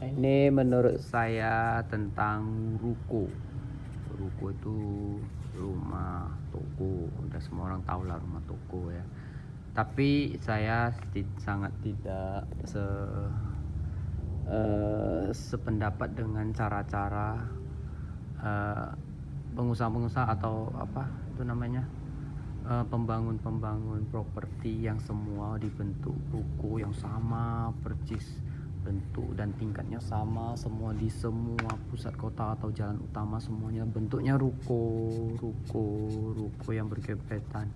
Ini menurut saya tentang ruko. Ruko itu rumah toko, udah semua orang tahu lah rumah toko ya. Tapi saya sangat tidak sependapat dengan cara-cara eh, pengusaha-pengusaha atau apa itu namanya, pembangun-pembangun properti yang semua dibentuk ruko yang sama persis, bentuk dan tingkatnya sama semua di semua pusat kota atau jalan utama, semuanya bentuknya ruko yang bergepetan.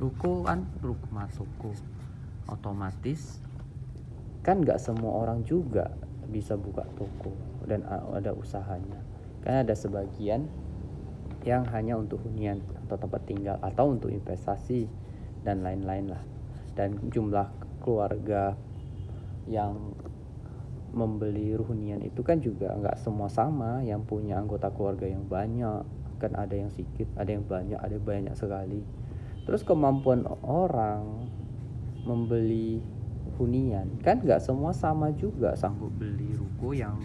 Ruko kan rumah toko, otomatis kan nggak semua orang juga bisa buka toko dan ada usahanya. Kan ada sebagian yang hanya untuk hunian atau tempat tinggal atau untuk investasi dan lain-lain lah. Dan jumlah keluarga yang membeli hunian itu kan juga nggak semua sama, yang punya anggota keluarga yang banyak, kan ada yang sedikit, ada yang banyak, ada yang banyak sekali. Terus kemampuan orang membeli hunian kan nggak semua sama juga, sanggup beli ruko yang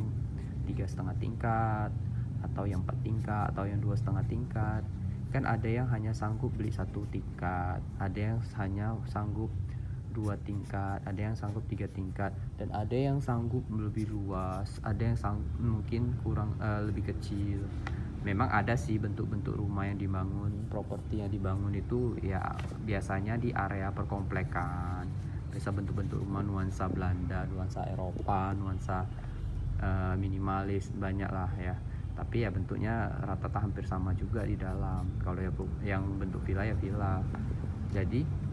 3,5 tingkat atau yang 4 tingkat atau yang 2,5 tingkat. Kan ada yang hanya sanggup beli 1 tingkat, ada yang hanya sanggup 2 tingkat, ada yang sanggup 3 tingkat, dan ada yang sanggup lebih luas, ada yang mungkin kurang lebih kecil. Memang ada sih bentuk-bentuk rumah yang dibangun, properti yang dibangun itu ya biasanya di area perkomplekan, biasa bentuk-bentuk rumah nuansa Belanda, nuansa Eropa, nuansa minimalis, banyak lah ya. Tapi ya bentuknya rata-rata hampir sama juga di dalam. Kalau yang bentuk villa ya villa. Jadi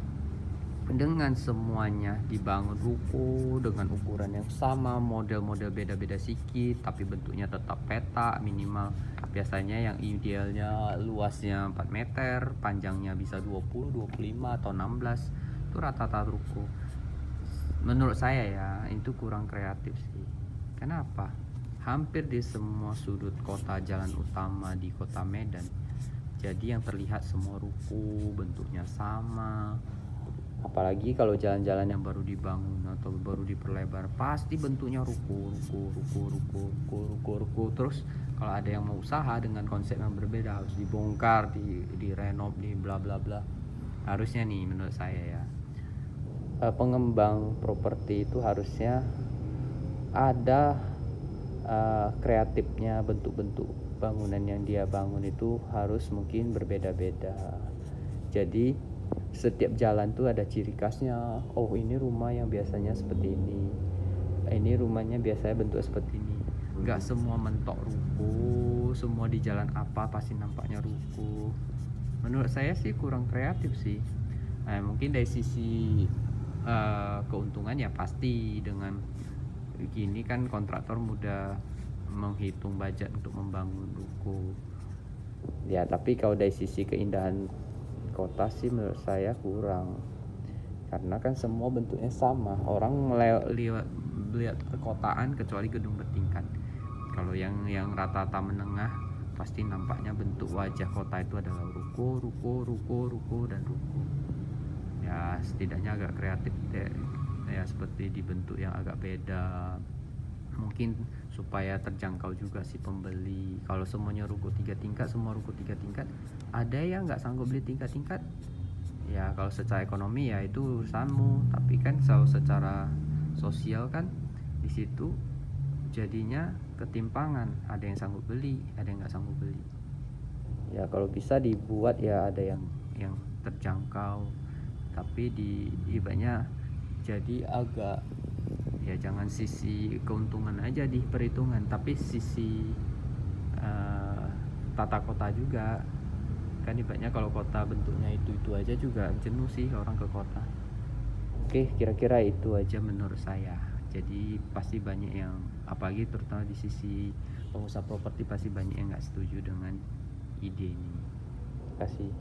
dengan semuanya dibangun ruko dengan ukuran yang sama, model-model beda-beda sedikit, tapi bentuknya tetap peta minimal. Biasanya yang idealnya luasnya 4 meter, panjangnya bisa 20, 25 atau 16. Itu rata-rata ruko. Menurut saya ya, itu kurang kreatif sih. Kenapa? Hampir di semua sudut kota jalan utama di kota Medan, jadi yang terlihat semua ruko bentuknya sama. Apalagi kalau jalan-jalan yang baru dibangun atau baru diperlebar, pasti bentuknya ruko. Terus kalau ada yang mau usaha dengan konsep yang berbeda, harus dibongkar, direnov, di bla bla bla. Harusnya nih menurut saya ya, pengembang properti itu harusnya ada kreatifnya, bentuk-bentuk bangunan yang dia bangun itu harus mungkin berbeda-beda. Jadi setiap jalan tuh ada ciri khasnya. Oh, ini rumah yang biasanya seperti ini rumahnya biasanya bentuk seperti ini. Nggak semua mentok ruko, semua di jalan apa pasti nampaknya ruko. Menurut saya sih kurang kreatif sih. Mungkin dari sisi keuntungan ya pasti, dengan gini kan kontraktor mudah menghitung budget untuk membangun ruko ya. Tapi kalau dari sisi keindahan kota sih menurut saya kurang, karena kan semua bentuknya sama. Orang lihat perkotaan kecuali gedung bertingkat. Kalau yang rata-rata menengah pasti nampaknya bentuk wajah kota itu adalah ruko dan ruko. Ya setidaknya agak kreatif deh ya, seperti dibentuk yang agak beda, mungkin supaya terjangkau juga si pembeli. Kalau semuanya ruko 3 tingkat, semua ruko 3 tingkat, ada yang nggak sanggup beli 3 tingkat ya. Kalau secara ekonomi ya itu urusanmu, tapi kan kalau secara sosial kan di situ jadinya ketimpangan, ada yang sanggup beli, ada yang nggak sanggup beli ya. Kalau bisa dibuat ya ada yang terjangkau, tapi ibaratnya jadi agak ya, jangan sisi keuntungan aja di perhitungan, tapi sisi tata kota juga kan. Ibaratnya kalau kota bentuknya itu aja juga jenuh sih orang ke kota. Oke, kira-kira itu aja menurut saya. Jadi pasti banyak yang, apalagi terutama di sisi pengusaha properti, pasti banyak yang nggak setuju dengan ide ini. Terima kasih.